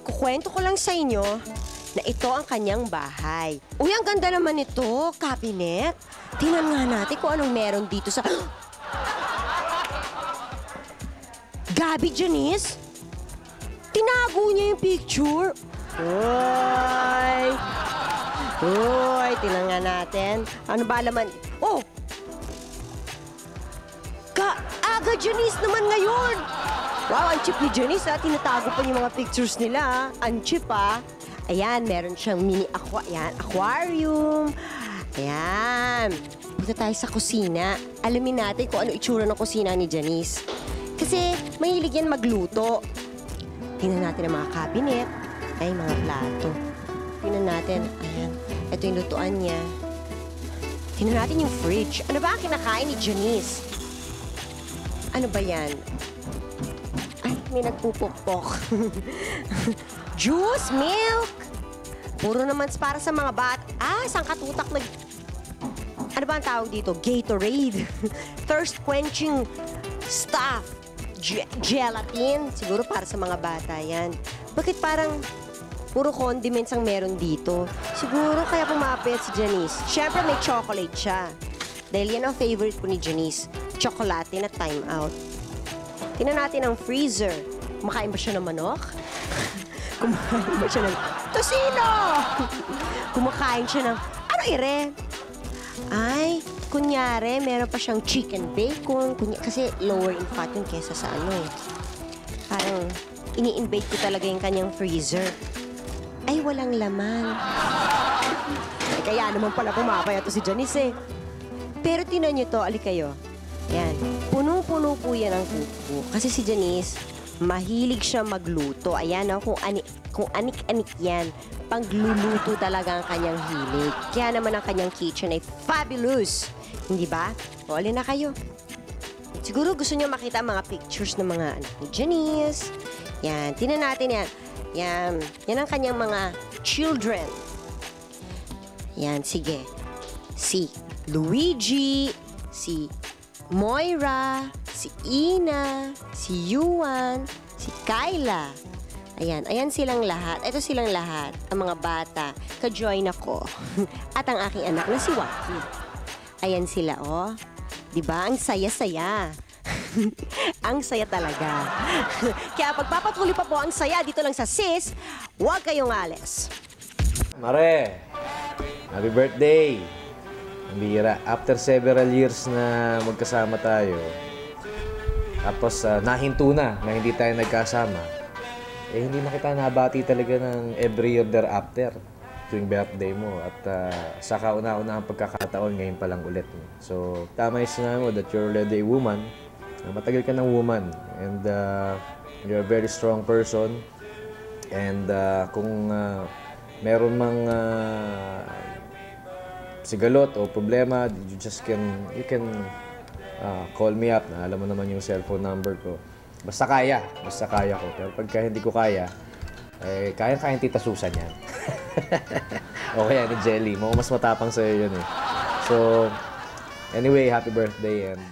kukwento ko lang sa inyo na ito ang kanyang bahay. Uy, ang ganda naman ito, cabinet. Tingnan nga natin kung anong meron dito sa... Gabi, Janice? Tinago niya yung picture. Uy! Uy, tingnan nga natin. Ano ba laman? Oh! Aga, Janice naman ngayon! Wow, ang cheap ni Janice, ha? Tinatago pa yung mga pictures nila, ha? Ang cheap, ha? Ayan, meron siyang mini aquarium. Ayan. Punta tayo sa kusina. Alamin natin kung ano itsura ng kusina ni Janice. Kasi mahilig yan magluto. Tingnan natin ang mga cabinet. Ay, mga plato. Tingnan natin. Ayan. Ito yung lutuan niya. Tingnan natin yung fridge. Ano ba ang kinakain ni Janice? Ano ba yan? Ay, may nagpupukpok. Juice, milk. Puro naman para sa mga bata. Ah, sangkatutak na... Ano ba ang tawag dito? Gatorade. Thirst-quenching stuff. Gelatin. Siguro para sa mga bata yan. Bakit parang puro condiments ang meron dito? Siguro kaya pumapayat si Janice. Siyempre may chocolate siya. Dahil yan ang favorite ko ni Janice. Chocolate na time out. Tingnan natin ang freezer. Kumakain ba siya ng manok? Kumakain ba siya ng tosino? Kumakain siya ng... Ano ire? Ay, kunyari, meron pa siyang chicken bacon. Kasi lower in fat yun kesa sa ano eh. Parang ini-invade ko talaga yung kanyang freezer. Ay, walang laman. Ay, kaya naman pala pumapaya to si Janice eh. Pero tinan nyo to, alik kayo. Yan. Punong-puno po yan ang kuko. Kasi si Janice, mahilig siya magluto. Ayan, no? Kung anik-anik yan, pagluluto talaga ang kanyang hilig. Kaya naman ang kanyang kitchen ay fabulous. Hindi ba? O, alin na kayo. Siguro gusto niyo makita ang mga pictures ng mga anak ni Janice. Yan. Tingnan natin yan. Yan. Yan ang kanyang mga children. Yan. Sige. Si Luigi, si Moira, si Ina, si Yuan, si Kyla. Ayan, ayan silang lahat. Ito silang lahat, ang mga bata. Ka-join ako. At ang aking anak na si Waki. Ayan sila, oh. Diba? Ang saya-saya. Ang saya talaga. Kaya pagpapatuloy pa po ang saya dito lang sa Sis, huwag kayong alis. Mare, happy birthday! Ang bihira. After several years na magkasama tayo, tapos nahinto na hindi tayo nagkasama, eh hindi na kita nabati talaga ng every year thereafter tuwing birthday mo. At sa kauna-una ang pagkakataon, ngayon pa lang ulit. So, tama yung sinabi mo that you're already a woman. Matagal ka ng woman. And you're a very strong person. And kung meron mang sigalot o problema, you can call me up. Alam mo naman yung cellphone number ko. Basta kaya ko. Pero pagka hindi ko kaya, eh, kaya Tita Susan yan. O kaya ni Jelly. Mas matapang sa'yo yun eh. So, anyway, happy birthday and...